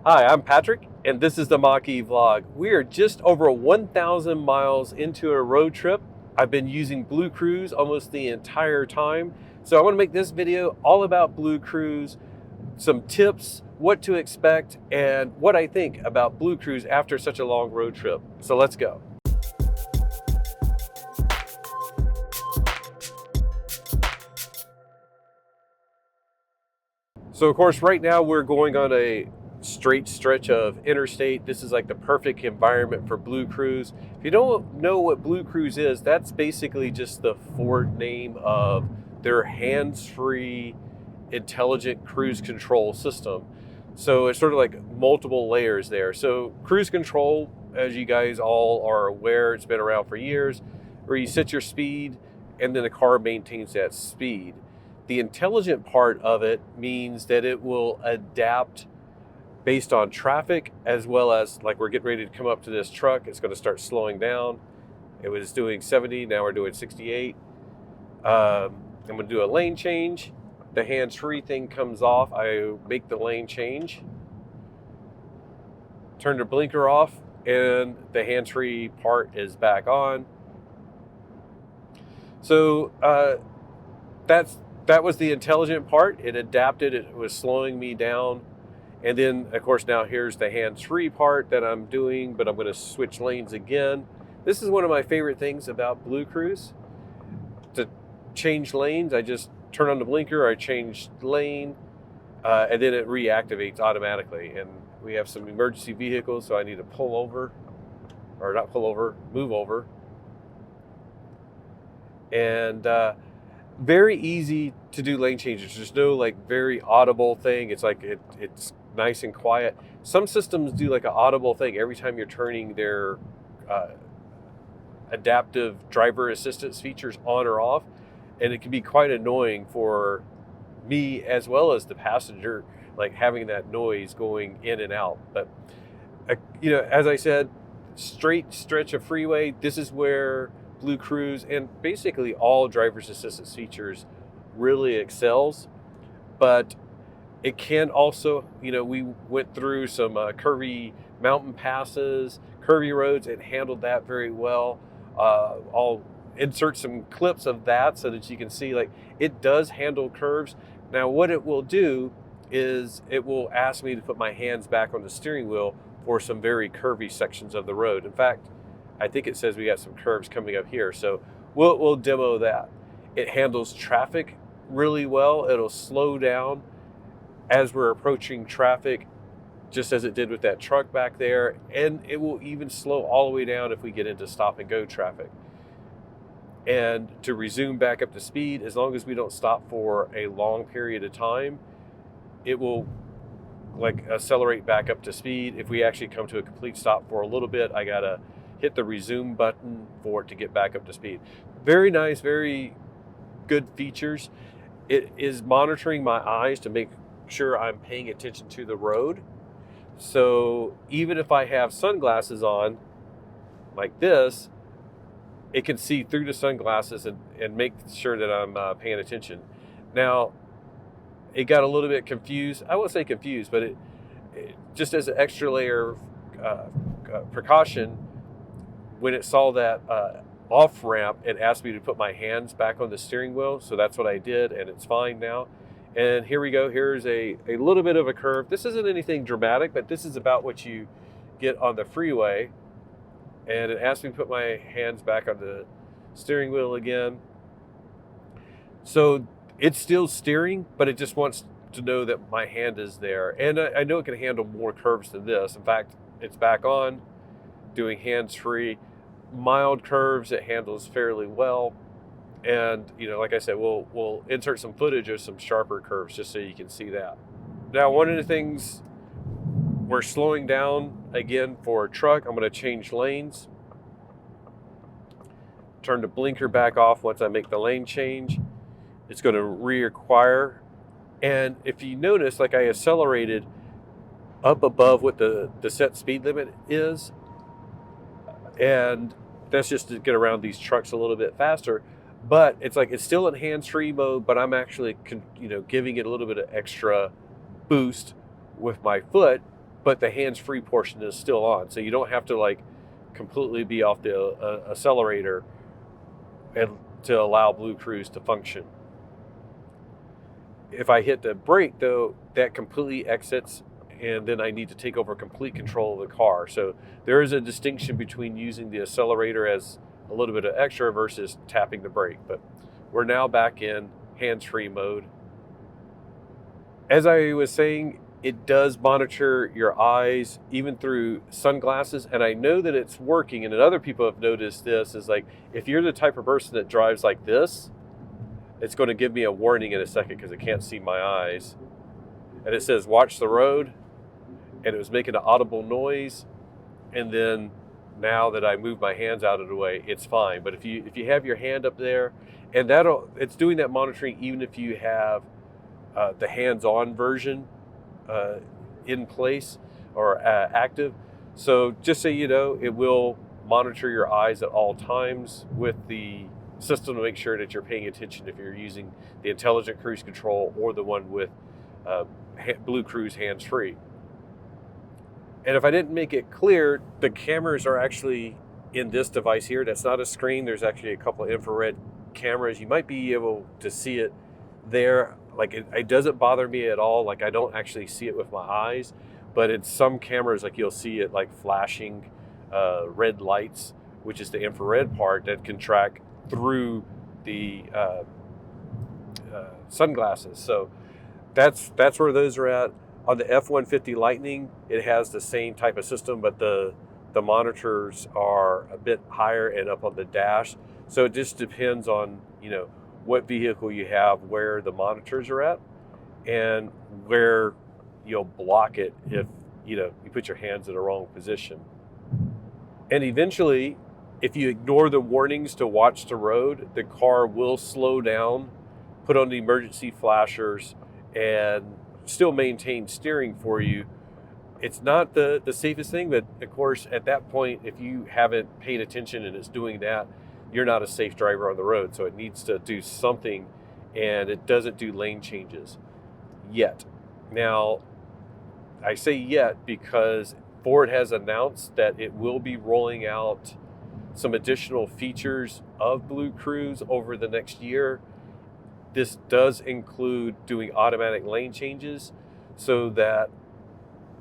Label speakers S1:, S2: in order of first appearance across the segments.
S1: Hi, I'm Patrick, and this is the Mach-E vlog. We are just over 1,000 miles into a road trip. I've been using BlueCruise almost the entire time. So I want to make this video all about BlueCruise, some tips, what to expect, and what I think about BlueCruise after such a long road trip. So let's go. So of course, right now we're going on a straight stretch of interstate. This is like the perfect environment for BlueCruise. If you don't know what BlueCruise is, that's basically just the Ford name of their hands-free intelligent cruise control system. So it's sort of like multiple layers there. So cruise control, as you guys all are aware, it's been around for years, where you set your speed and then the car maintains that speed. The intelligent part of it means that it will adapt based on traffic, as well as, like, we're getting ready to come up to this truck. It's going to start slowing down. It was doing 70, now we're doing 68. I'm going to do a lane change. The hands-free thing comes off. I make the lane change, turn the blinker off, and the hands-free part is back on. So that was the intelligent part. It adapted. It was slowing me down. And then, of course, now here's the hands-free part that I'm doing, but I'm going to switch lanes again. This is one of my favorite things about BlueCruise. To change lanes, I just turn on the blinker, I change lane, and then it reactivates automatically. And we have some emergency vehicles, so I need to pull over, or not pull over, move over. And very easy to do lane changes. There's no like very audible thing. It's like it's nice and quiet. Some systems do like an audible thing every time you're turning their adaptive driver assistance features on or off, and it can be quite annoying for me as well as the passenger, like having that noise going in and out. But you know, as I said, straight stretch of freeway. This is where BlueCruise and basically all driver's assistance features really excels. But it can also, you know, we went through some curvy mountain passes, curvy roads. It handled that very well. I'll insert some clips of that so that you can see, like, it does handle curves. Now what it will do is it will ask me to put my hands back on the steering wheel for some very curvy sections of the road. In fact, I think it says we got some curves coming up here, so we'll demo that. It handles traffic really well. It'll slow down as we're approaching traffic, just as it did with that truck back there, and it will even slow all the way down if we get into stop and go traffic. And to resume back up to speed, as long as we don't stop for a long period of time, it will like accelerate back up to speed. If we actually come to a complete stop for a little bit, I gotta hit the resume button for it to get back up to speed. Very nice, very good features. It is monitoring my eyes to make sure I'm paying attention to the road. So even if I have sunglasses on like this, it can see through the sunglasses and make sure that I'm paying attention. Now, it got a little bit confused. I won't say confused, but it just as an extra layer of precaution, when it saw that off ramp, it asked me to put my hands back on the steering wheel. So that's what I did, and it's fine now. And here we go. Here's a little bit of a curve. This isn't anything dramatic, but this is about what you get on the freeway. And it asked me to put my hands back on the steering wheel again. So it's still steering, but it just wants to know that my hand is there. And I know it can handle more curves than this. In fact, it's back on, doing hands-free. Mild curves, it handles fairly well. And, you know, like I said, we'll insert some footage of some sharper curves just so you can see that. Now, one of the things, we're slowing down again for a truck. I'm going to change lanes. Turn the blinker back off once I make the lane change. It's going to reacquire. And if you notice, like, I accelerated up above what the set speed limit is. And that's just to get around these trucks a little bit faster. But it's like, it's still in hands-free mode, but I'm actually, you know, giving it a little bit of extra boost with my foot. but the hands-free portion is still on. So you don't have to like completely be off the accelerator and to allow BlueCruise to function. If I hit the brake though, that completely exits, and then I need to take over complete control of the car. So there is a distinction between using the accelerator as a little bit of extra versus tapping the brake. But we're now back in hands-free mode. As I was saying, it does monitor your eyes even through sunglasses, and I know that it's working, and other people have noticed this, is like if you're the type of person that drives like this, it's going to give me a warning in a second because it can't see my eyes. And it says watch the road, and it was making an audible noise, and then now that I move my hands out of the way, it's fine. But if you have your hand up there, and it's doing that monitoring even if you have the hands-on version in place or active. So just so you know, it will monitor your eyes at all times with the system to make sure that you're paying attention if you're using the intelligent cruise control or the one with BlueCruise hands-free. And if I didn't make it clear, the cameras are actually in this device here. That's not a screen. There's actually a couple of infrared cameras. You might be able to see it there. Like it doesn't bother me at all. Like I don't actually see it with my eyes, but in some cameras, like you'll see it like flashing red lights, which is the infrared part that can track through the sunglasses. So that's where those are at. On the F-150 Lightning, it has the same type of system, but the monitors are a bit higher and up on the dash. So it just depends on, what vehicle you have, where the monitors are at, and where you'll block it if, you put your hands in the wrong position. And eventually, if you ignore the warnings to watch the road, the car will slow down, put on the emergency flashers, and still maintain steering for you. It's not the safest thing, but of course, at that point, if you haven't paid attention and it's doing that, you're not a safe driver on the road. So it needs to do something, and it doesn't do lane changes yet. Now, I say yet because Ford has announced that it will be rolling out some additional features of BlueCruise over the next year. This does include doing automatic lane changes, so that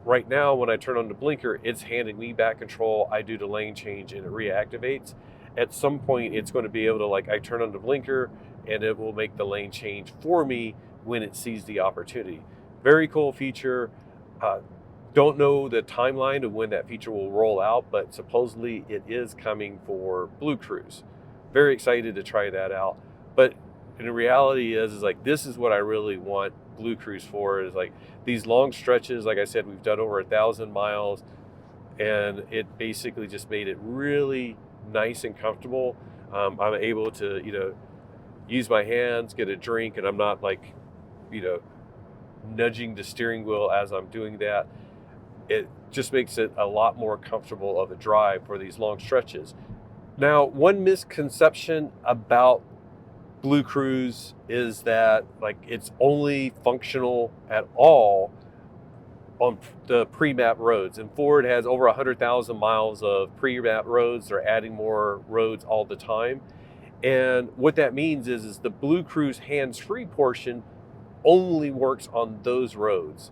S1: right now when I turn on the blinker, it's handing me back control. I do the lane change and it reactivates. At some point, it's going to be able to, I turn on the blinker and it will make the lane change for me when it sees the opportunity. Very cool feature. Don't know the timeline of when that feature will roll out, but supposedly it is coming for BlueCruise. Very excited to try that out. But and the reality is this is what I really want BlueCruise for, is these long stretches. Like I said, we've done over 1,000 miles, and it basically just made it really nice and comfortable. I'm able to, use my hands, get a drink, and I'm not nudging the steering wheel as I'm doing that. It just makes it a lot more comfortable of a drive for these long stretches. Now, one misconception about BlueCruise is that it's only functional at all on the pre-map roads, and Ford has over 100,000 miles of pre-map roads. They're adding more roads all the time, and what that means is the BlueCruise hands-free portion only works on those roads.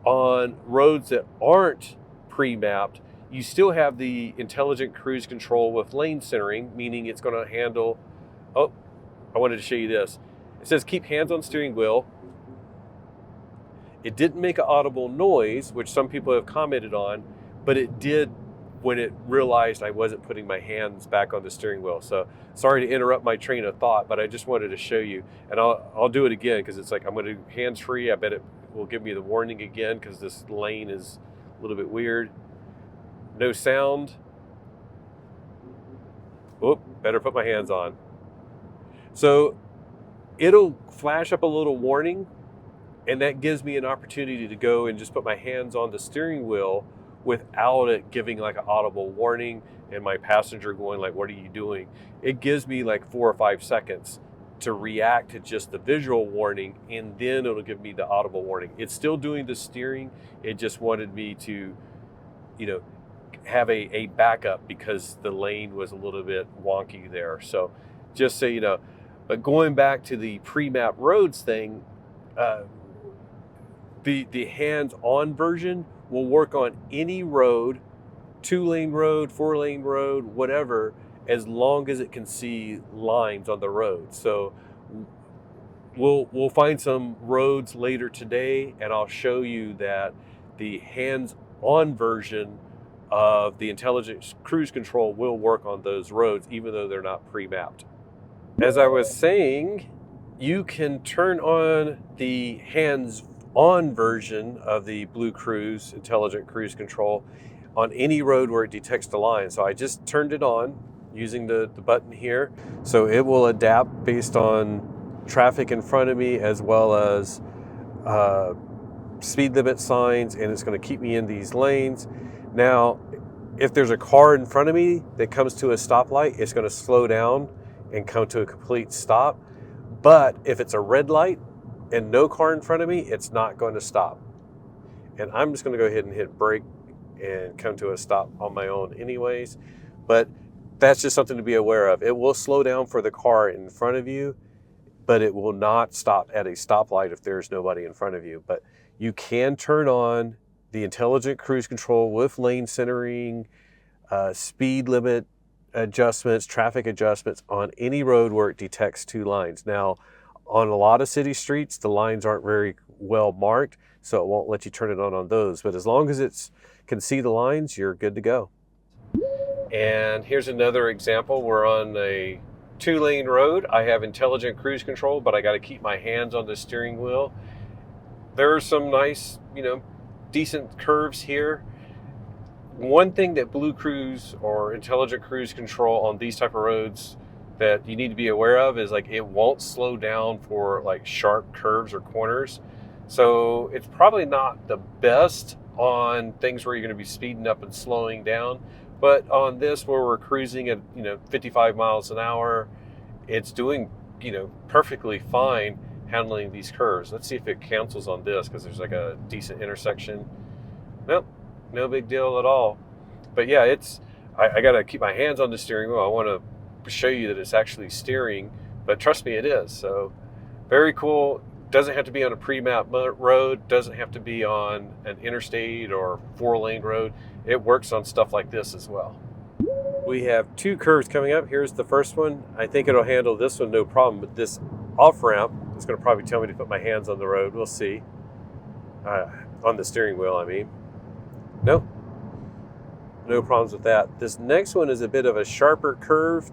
S1: On roads that aren't pre-mapped, you still have the intelligent cruise control with lane centering, meaning it's going to handle. I wanted to show you this. It says keep hands on steering wheel. It didn't make an audible noise, which some people have commented on, but it did when it realized I wasn't putting my hands back on the steering wheel. So sorry to interrupt my train of thought, but I just wanted to show you. And I'll do it again because it's I'm going to do hands-free. I bet it will give me the warning again because this lane is a little bit weird. No sound. Better put my hands on. So it'll flash up a little warning, and that gives me an opportunity to go and just put my hands on the steering wheel without it giving an audible warning and my passenger going what are you doing? It gives me 4 or 5 seconds to react to just the visual warning, and then it'll give me the audible warning. It's still doing the steering. It just wanted me to, have a backup because the lane was a little bit wonky there. So just so you know. But going back to the pre-map roads thing, the hands-on version will work on any road, 2-lane road, 4-lane road, whatever, as long as it can see lines on the road. So we'll find some roads later today, and I'll show you that the hands-on version of the intelligent cruise control will work on those roads, even though they're not pre-mapped. As I was saying, you can turn on the hands-on version of the BlueCruise intelligent cruise control on any road where it detects the line. So I just turned it on using the button here. So it will adapt based on traffic in front of me, as well as speed limit signs, and it's going to keep me in these lanes. Now, if there's a car in front of me that comes to a stoplight, it's going to slow down and come to a complete stop. But if it's a red light and no car in front of me, it's not going to stop. And I'm just going to go ahead and hit brake and come to a stop on my own anyways. But that's just something to be aware of. It will slow down for the car in front of you, but it will not stop at a stoplight if there's nobody in front of you. But you can turn on the intelligent cruise control with lane centering, speed limit adjustments, traffic adjustments on any road where it detects 2 lines. Now, on a lot of city streets, the lines aren't very well marked, so it won't let you turn it on those. But as long as it can see the lines, you're good to go. And here's another example. We're on a 2-lane road. I have intelligent cruise control, but I got to keep my hands on the steering wheel. There are some nice, decent curves here. One thing that BlueCruise or intelligent cruise control on these type of roads that you need to be aware of is like it won't slow down for like sharp curves or corners. So it's probably not the best on things where you're going to be speeding up and slowing down. But on this where we're cruising at 55 miles an hour, it's doing perfectly fine handling these curves. Let's see if it cancels on this, because there's like a decent intersection. Nope. No big deal at all. But yeah, I got to keep my hands on the steering wheel. I want to show you that it's actually steering, but trust me, it is. So very cool. Doesn't have to be on a pre-map road. Doesn't have to be on an interstate or 4-lane road. It works on stuff like this as well. We have 2 curves coming up. Here's the first one. I think it'll handle this one no problem, but this off-ramp is going to probably tell me to put my hands on the road. We'll see. On the steering wheel, I mean. Nope, no problems with that. This next one is a bit of a sharper curve.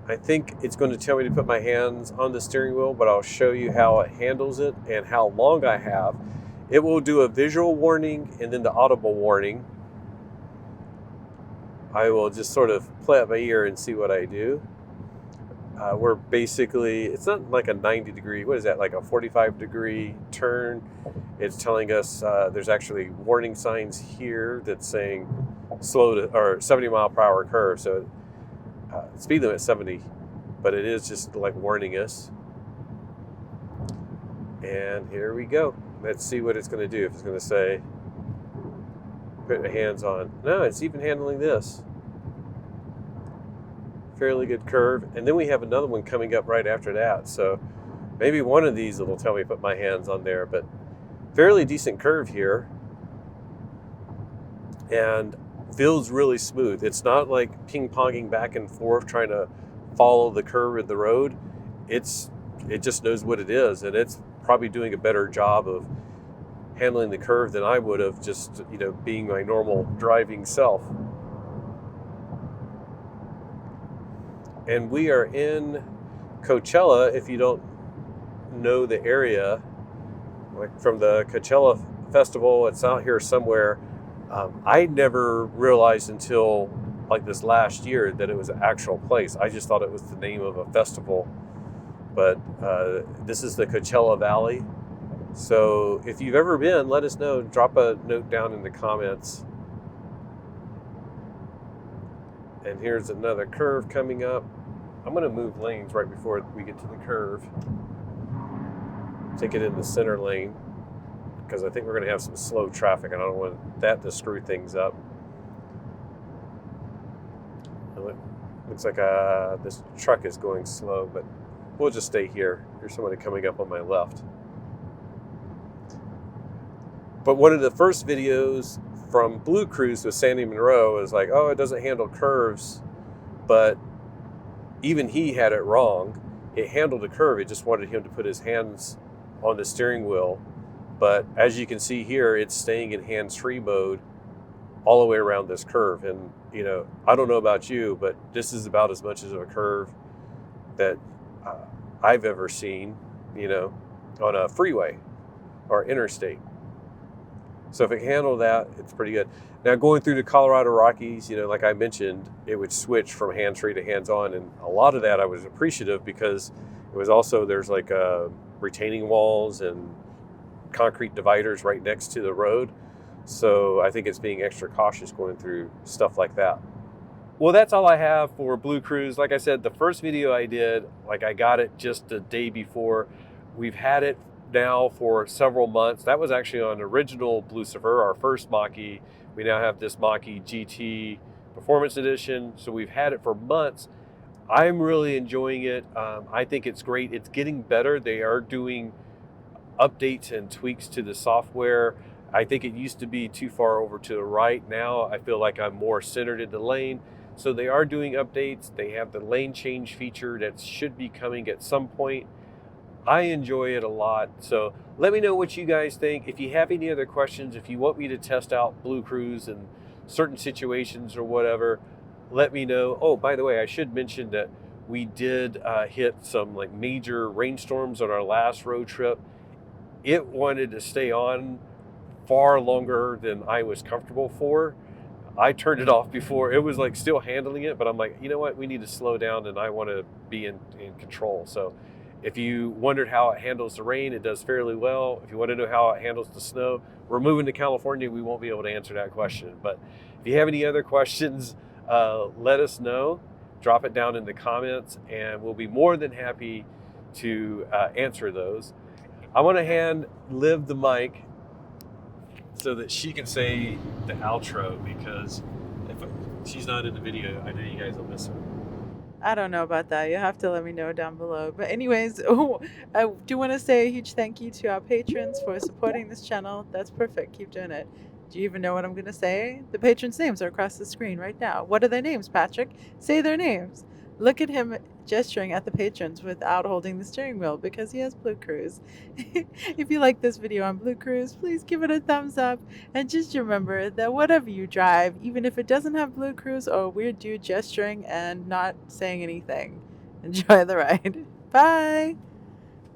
S1: I think it's going to tell me to put my hands on the steering wheel, but I'll show you how it handles it and how long I have. It will do a visual warning and then the audible warning. I will just sort of play it by ear and see what I do. We're basically, it's not like a 90 degree, what is that, like a 45 degree turn. It's telling us there's actually warning signs here that's saying slow to, or 70 mile per hour curve. So speed limit 70, but it is just like warning us. And here we go. Let's see what it's going to do. If it's going to say, put your hands on. No, it's even handling this. Fairly good curve. And then we have another one coming up right after that. So maybe one of these will tell me to put my hands on there, but fairly decent curve here. And feels really smooth. It's not like ping-ponging back and forth trying to follow the curve of the road. It just knows what it is, and it's probably doing a better job of handling the curve than I would have, just being my normal driving self. And we are in Coachella. If you don't know the area, like from the Coachella Festival, it's out here somewhere. I never realized until like this last year that it was an actual place. I just thought it was the name of a festival. But this is the Coachella Valley. So if you've ever been, let us know. Drop a note down in the comments. And here's another curve coming up. I'm going to move lanes right before we get to the curve. Take it in the center lane because I think we're going to have some slow traffic and I don't want that to screw things up. Looks like this truck is going slow, but we'll just stay here. There's somebody coming up on my left. But one of the first videos from BlueCruise with Sandy Monroe is like, oh, it doesn't handle curves, but even he had it wrong. It handled a curve. It just wanted him to put his hands on the steering wheel. But as you can see here, it's staying in hands-free mode all the way around this curve. And, you know, I don't know about you, but this is about as much as of a curve that I've ever seen, you know, on a freeway or interstate. So if it handled that, it's pretty good. Now going through the Colorado Rockies, you know, like I mentioned, it would switch from hands-free to hands-on. And a lot of that I was appreciative because it was also, there's like retaining walls and concrete dividers right next to the road. So I think it's being extra cautious going through stuff like that. Well, that's all I have for BlueCruise. Like I said, the first video I did, like I got it just the day before. We've had it now for several months. That was actually on original Lucifer, our first Mach-E. We now have this Mach-E GT Performance Edition. So we've had it for months. I'm really enjoying it. I think it's great. It's getting better. They are doing updates and tweaks to the software. I think it used to be too far over to the right. Now I feel like I'm more centered in the lane. So they are doing updates. They have the lane change feature that should be coming at some point. I enjoy it a lot. So let me know what you guys think. If you have any other questions, if you want me to test out BlueCruise in certain situations or whatever, let me know. Oh, by the way, I should mention that we did hit some like major rainstorms on our last road trip. It wanted to stay on far longer than I was comfortable for. I turned it off before. It was like still handling it, but I'm like, you know what? We need to slow down and I want to be in control. So if you wondered how it handles the rain, it does fairly well. If you want to know how it handles the snow, we're moving to California. We won't be able to answer that question. But if you have any other questions, let us know. Drop it down in the comments and we'll be more than happy to answer those. I want to hand Liv the mic so that she can say the outro, because if she's not in the video, I know you guys will miss her.
S2: I don't know about that. You have to let me know down below. But anyways, I do want to say a huge thank you to our patrons for supporting this channel. That's perfect. Keep doing it. Do you even know what I'm going to say? The patrons' names are across the screen right now. What are their names, Patrick? Say their names. Look at him gesturing at the patrons without holding the steering wheel because he has BlueCruise. If you like this video on BlueCruise, please give it a thumbs up. And just remember that whatever you drive, even if it doesn't have BlueCruise or a weird dude gesturing and not saying anything, enjoy the ride. Bye!